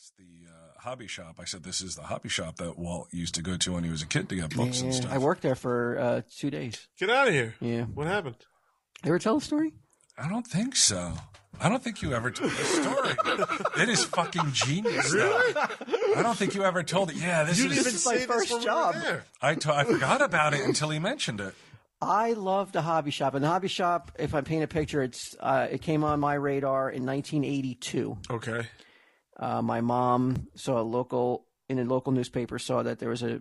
asked the hobby shop. I said, "This is the hobby shop that Walt used to go to when he was a kid to get books and stuff." I worked there for 2 days. Get out of here. Yeah. What happened? You ever tell the story? I don't think so. I don't think you ever told the story. It is fucking genius. Really? I don't think you ever told it. Yeah, this is my first job. I forgot about it until he mentioned it. I love the hobby shop. And the hobby shop, if I paint a picture, it came on my radar in 1982. Okay. My mom saw in a local newspaper saw that there was a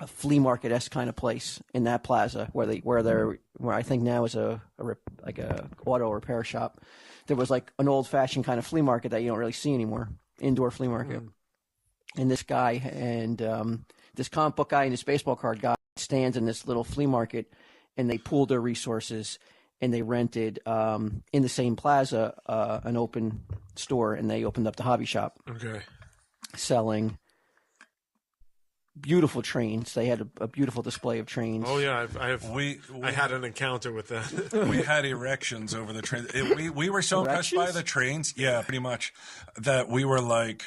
flea market-esque kind of place in that plaza where I think now is a auto repair shop. There was like an old-fashioned kind of flea market that you don't really see anymore, indoor flea market. And this guy and this comic book guy and this baseball card guy stands in this little flea market, and they pooled their resources and they rented in the same plaza an open store, and they opened up the hobby shop. Okay. Selling beautiful trains. They had a beautiful display of trains. Oh yeah, I had an encounter with that. We had erections over the train. We were so impressed by the trains, yeah, pretty much, that we were like,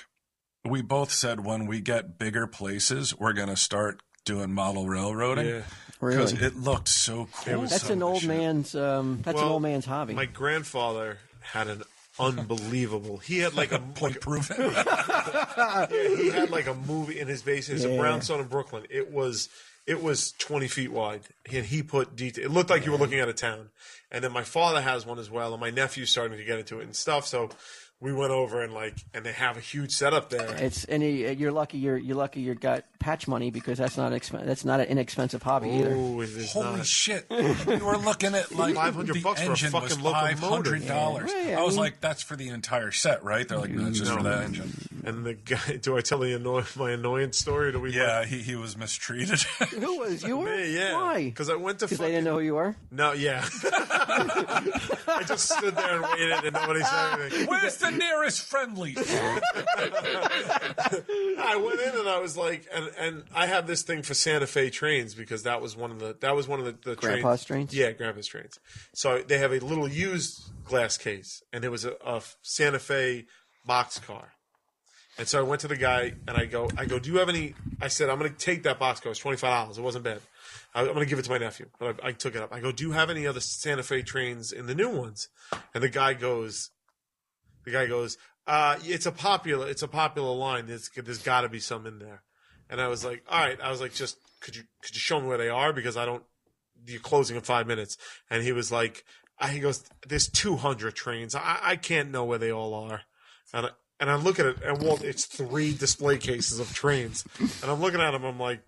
we both said when we get bigger places, we're gonna start doing model railroading. Yeah. Because Really? it looked so cool. That's an old man's. An old man's hobby. My grandfather had an unbelievable. He had like a Point proven. Yeah, he had like a movie in his basement. It's a brownstone in Brooklyn. It was 20 feet wide, and he put detail. It looked like you were looking at a town. And then my father has one as well, and my nephew's starting to get into it and stuff. So we went over and they have a huge setup there. You're lucky you got patch money, because that's not an inexpensive hobby either. Oh, it is Holy not. shit! We were looking at like $500 for a engine was fucking locomotive. $500. Yeah, I was like, that's for the entire set, right? They're like, no, it's just for that engine. And the guy, do I tell my annoyance story? Or do we? Yeah, he was mistreated. Who was you? Were? Me, yeah. Why? Because I went to. Because they didn't know who you were. No, yeah. I just stood there and waited, and nobody said anything. Where's the nearest friendly? I went in and I was like, and I have this thing for Santa Fe trains, because that was one of the Grandpa's trains? Yeah, Grandpa's trains. So they have a little used glass case, and it was a Santa Fe boxcar. And so I went to the guy and I go, do you have any? I said, I'm going to take that boxcar. It's $25. It wasn't bad. I'm going to give it to my nephew. But I took it up. I go, do you have any other Santa Fe trains in the new ones? And the guy goes, it's a popular line. There's got to be some in there. And I was like, all right. I was like, just could you show me where they are, because you're closing in 5 minutes. And he was like, he goes, there's 200 trains. I can't know where they all are. And I look at it, and Walt, it's 3 display cases of trains. And I'm looking at him, I'm like,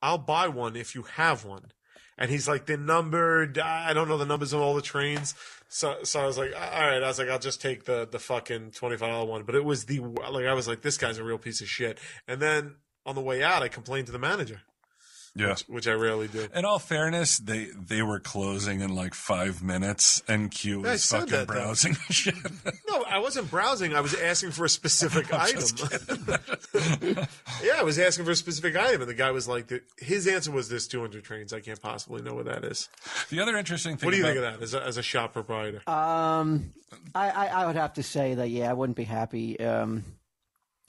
I'll buy one if you have one. And he's like, they're numbered. I don't know the numbers of all the trains. So I was like, all right. I was like, I'll just take the fucking $25 one. But it was I was like, this guy's a real piece of shit. And then on the way out, I complained to the manager. Yeah. Which I rarely do. In all fairness, they were closing in like 5 minutes, and Q was fucking browsing shit. No, I wasn't browsing. I was asking for a specific item. Yeah, I was asking for a specific item, and the guy was like, his answer was, "There's 200 trains. I can't possibly know what that is." The other interesting thing. What do you think of that as a shop proprietor? I would have to say that, I wouldn't be happy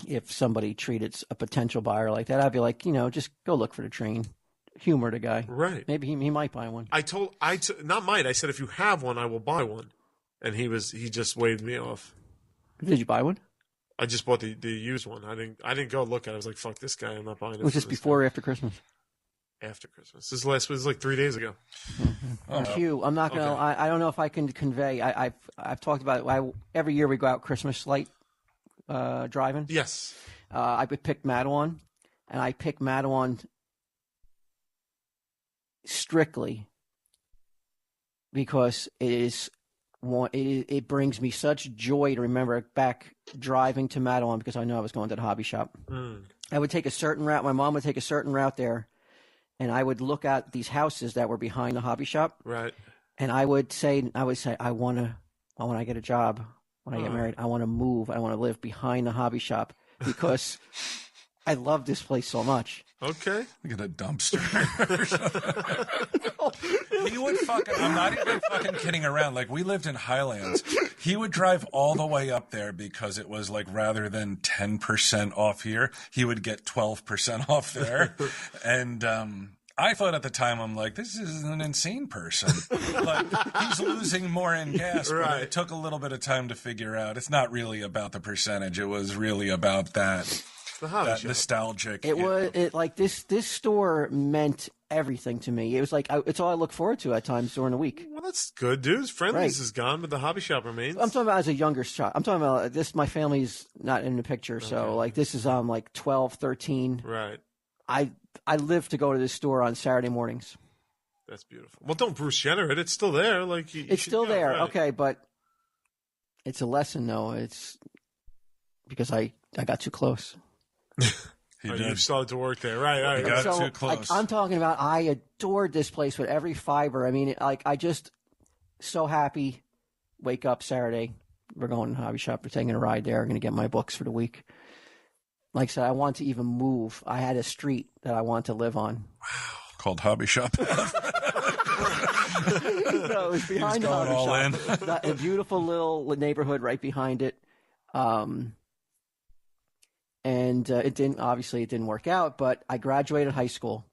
if somebody treated a potential buyer like that. I'd be like, just go look for the train. Humor the guy. Right. Maybe he might buy one. Not might. I said, if you have one, I will buy one. And he just waved me off. Did you buy one? I just bought the used one. I didn't go look at it. I was like, fuck this guy. I'm not buying it. Was this before or after Christmas? After Christmas. This was like 3 days ago. Hugh, I'm not gonna. I don't know if I can convey. I've talked about it. Every year we go out Christmas light driving. Yes. I would pick Madawan, and I pick Madawan strictly because it brings me such joy to remember back driving to Madawan, because I know I was going to the hobby shop. I would take a certain route. My mom would take a certain route there, and I would look at these houses that were behind the hobby shop. Right. And I would say, when I get a job, when I get married, I want to move. I want to live behind the hobby shop, because I love this place so much. Okay. Look at a dumpster. He would fucking, I'm not even fucking kidding around. Like, we lived in Highlands. He would drive all the way up there because it was like, rather than 10% off here, he would get 12% off there. And, I thought at the time, I'm like, this is an insane person. Like, he's losing more in gas, Right. but it took a little bit of time to figure out. It's not really about the percentage. It was really about that nostalgic. This store meant everything to me. It was like, it's all I look forward to at times during the week. Well, that's good, dude. Friendlies Right. is gone, but the hobby shop remains. I'm talking about as a younger child. I'm talking about this. My family's not in the picture. So like, this is, like 12, 13. Right. I live to go to this store on Saturday mornings. That's beautiful. Well, don't Bruce Jenner it. It's still there. Like It's still go, there. right. Okay. But it's a lesson though. It's because I got too close. You started to work there. Right. You got So, too close. I'm talking about, I adored this place with every fiber. I mean, like, I just so happy. Wake up Saturday. We're going to the hobby shop. We're taking a ride there. I'm going to get my books for the week. Like I said, I want to even move. I had a street that I want to live on. Wow. Called Hobby Shop. No, it was behind the going hobby all shop. A beautiful little neighborhood right behind it. And it didn't work out, but I graduated high school.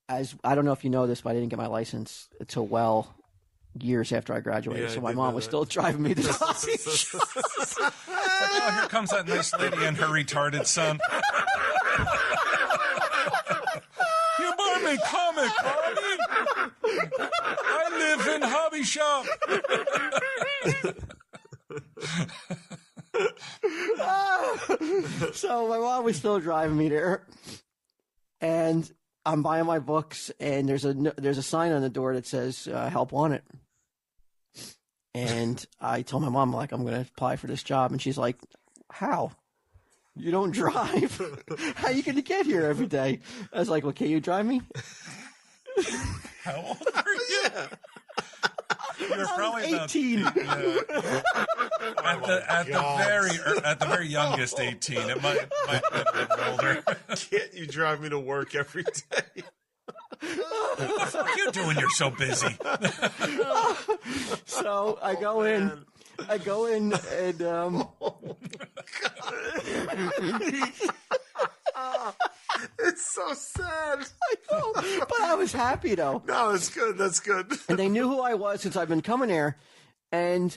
I don't know if you know this, but I didn't get my license until years after I graduated. Yeah, so I my did mom know was that. still driving me to the hobby shop. It's like, oh, here comes that nice lady and her retarded son. You bought me comic, Bobby. I live in Hobby Shop. So my mom was still driving me there, and I'm buying my books, and there's a sign on the door that says "Help Wanted." And I told my mom, like, I'm going to apply for this job, and she's like, "How? You don't drive? How are you going to get here every day?" I was like, "Well, can you drive me?" How old are you? You're probably about 18. at the very youngest 18. It might be a little older. Can't you drive me to work every day? What the fuck are you doing? You're so busy. So I go in and It's so sad. I know, but I was happy though. No, that's good. That's good. And they knew who I was since I've been coming here. And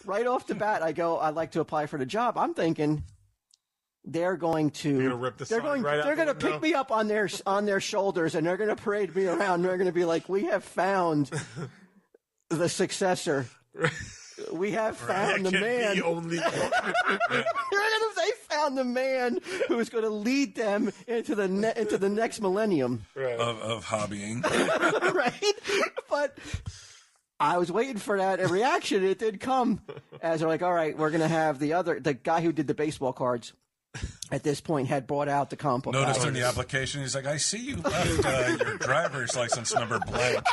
right off the bat, I go, "I'd like to apply for the job." I'm thinking they're going to You're gonna rip the sign right out they're the going to window? pick me up on their shoulders, and they're going to parade me around. They're going to be like, "We have found the successor. We have found the man." The only They found the man who's going to lead them into the next millennium. right. of hobbying. Right? But I was waiting for that reaction. It did come as they're like, "All right, we're going to have the guy who did the baseball cards at this point had brought out the comic book. Noticed guy. in the application, he's like, I see you left your driver's license number blank.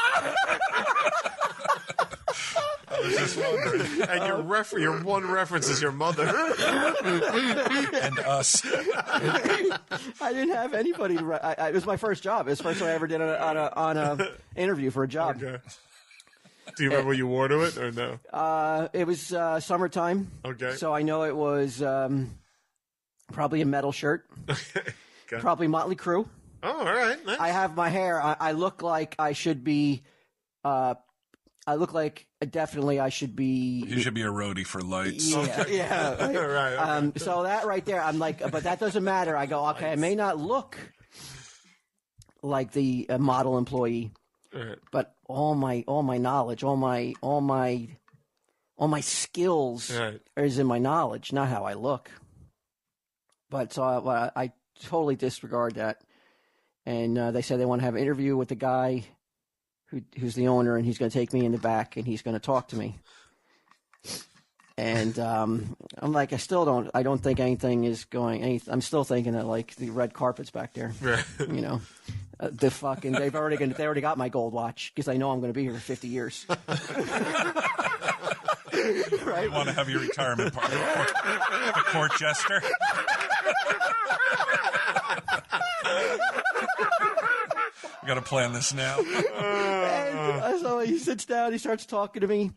I was just wondering. And your one reference is your mother. And us. I didn't have anybody. It was my first job. It was the first time I ever did on a interview for a job. Okay. Do you remember what you wore to it or no? It was summertime. Okay. So I know it was probably a metal shirt. Okay. Probably Motley Crue. Oh, all right. Nice. I have my hair. I look like I should be. I look like definitely I should be. You should be a roadie for lights. Yeah, yeah. right. Okay. So that right there, I'm like, but that doesn't matter. I go, okay, I may not look like the model employee, All right. but all my knowledge, all my skills Right. is in my knowledge, not how I look. But so I totally disregard that. And they said they want to have an interview with the guy who's the owner, and he's going to take me in the back, and he's going to talk to me. And I'm like, I don't think anything is going. I'm still thinking that like the red carpet's back there. Right. You know, the fucking they already got my gold watch because they know I'm going to be here for 50 years. Right? You want to have your retirement party. The court jester. We got to plan this now. And so he sits down, he starts talking to me,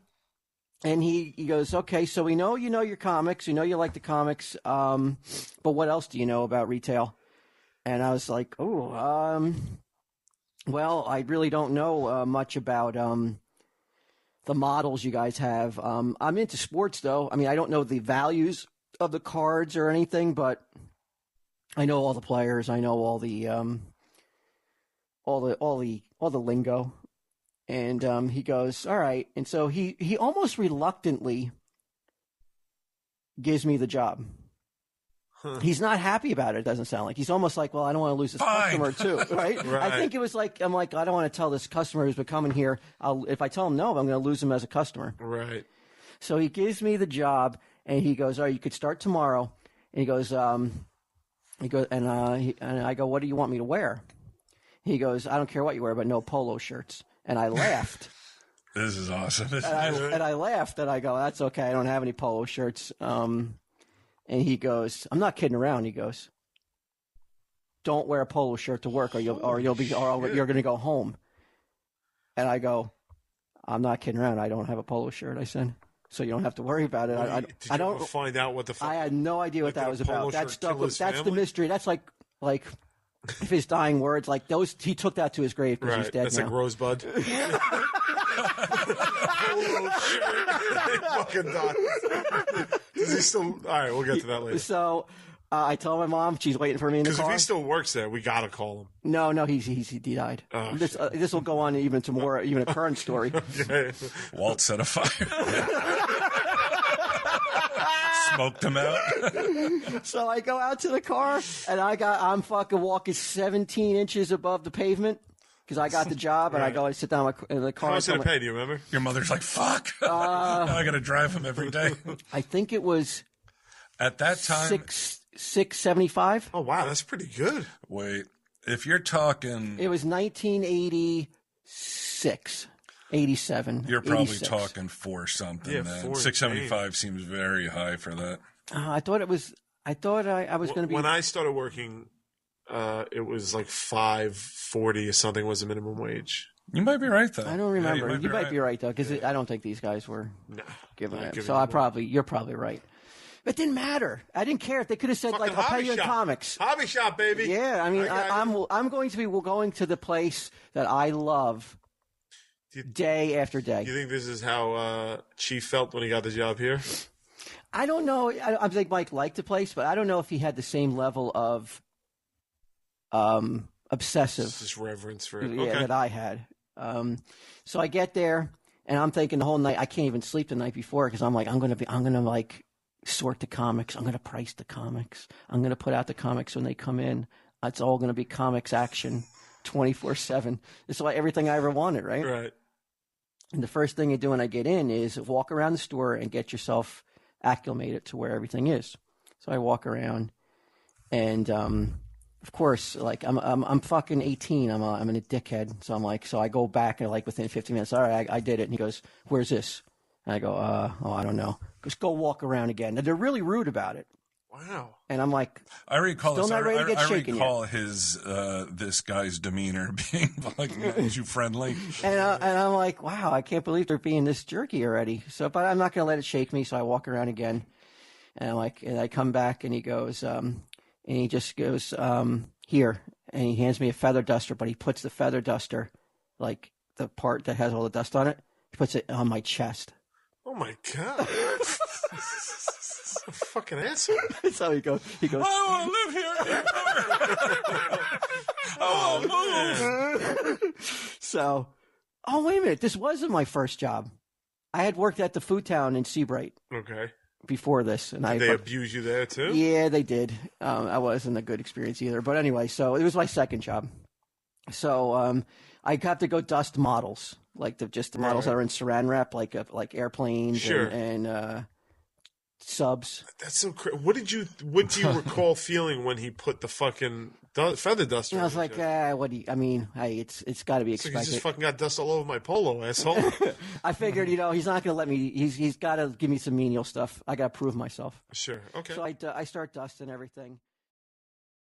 and he goes, okay, so we know you know your comics, we know you like the comics, but what else do you know about retail? And I was like, well, I really don't know much about the models you guys have. I'm into sports, though. I mean, I don't know the values of the cards or anything, but I know all the players. I know all the lingo. And he goes, all right. And so he almost reluctantly gives me the job. Huh. He's not happy about it. It doesn't sound like. He's almost like, well, I don't want to lose this customer too, right? Right? I think it was like, I'm like, I don't want to tell this customer who's been coming here. If I tell him no, I'm going to lose him as a customer. Right. So he gives me the job, and he goes, all right, you could start tomorrow. And he goes, and I go, what do you want me to wear? He goes, I don't care what you wear, but no polo shirts. And I laughed. This is awesome. And I laughed, and I go, that's okay. I don't have any polo shirts. And he goes, I'm not kidding around. He goes, don't wear a polo shirt to work, or you're going to go home. And I go, I'm not kidding around. I don't have a polo shirt. I said, so you don't have to worry about it. I don't find out what the fuck. I had no idea what that was about. That's the mystery. That's like if his dying words, like those, he took that to his grave because he's dead That's now. like Rosebud. Polo shirt. Fucking died. Is he still? All right, we'll get to that later. So I told my mom, she's waiting for me in the car. Because if he still works there, we gotta call him. No, he died. Oh, this will go on even to more, even a current story. Okay. Walt set a fire. Smoked him out. So I go out to the car, and I'm fucking walking 17 inches above the pavement because I got the job, and I go and sit down in the car. How much did it pay? Do you remember? Your mother's like, fuck. Now I got to drive him every day. I think it was at that time $6.75. Oh wow, that's pretty good. Wait, if you're talking, it was 1986. 87. You're probably 86. talking for something. Yeah, then. 675 seems very high for that. I thought it was. I thought I was going to be. When I started working, it was like $5.40 or something was the minimum wage. You might be right though. I don't remember. You might be right though, because I don't think these guys were giving it. So you're probably right. It didn't matter. I didn't care if they could have said Fucking like, "I'll pay you in comics." Hobby shop, baby. Yeah, I mean, I'm going to the place that I love. Day after day. You think this is how Chief felt when he got the job here? I don't know. I think Mike liked the place, but I don't know if he had the same level of obsessive, just reverence for it. That I had. So I get there, and I'm thinking the whole night I can't even sleep the night before because I'm like I'm gonna like sort the comics. I'm gonna price the comics. I'm gonna put out the comics when they come in. It's all gonna be comics action, 24/7. It's like everything I ever wanted, right? Right. And the first thing you do when I get in is walk around the store and get yourself acclimated to where everything is. So I walk around, and of course, like I'm fucking 18. I'm a dickhead. So I'm like, so I go back and like within 15 minutes, all right, I did it. And he goes, "Where's this?" And I go, I don't know. Just go walk around again. And they're really rude about it. Wow. And I'm like, I recall still not ready to get shaken yet. I recall his this guy's demeanor being like too friendly. And I'm like, wow, I can't believe they're being this jerky already. So, but I'm not going to let it shake me. So I walk around again, and I'm like, and I come back, and he goes, and he just goes, here, and he hands me a feather duster, but he puts the feather duster, like the part that has all the dust on it, he puts it on my chest. Oh my God. A fucking asshole. So he goes, I want to live here. Oh, So, wait a minute. This wasn't my first job. I had worked at the Food Town in Seabright. Okay. Before this. And did they abuse you there too? Yeah, they did. I wasn't a good experience either. But anyway, so it was my second job. So I got to go dust models, like the models that are in saran wrap, like airplanes and subs. That's so crazy. What do you recall feeling when he put the fucking feather duster? And I was like, what do you? I mean, hey, it's got to be expected. He just fucking got dust all over my polo, asshole. I figured, he's not going to let me. He's got to give me some menial stuff. I got to prove myself. Sure. Okay. So I start dusting everything.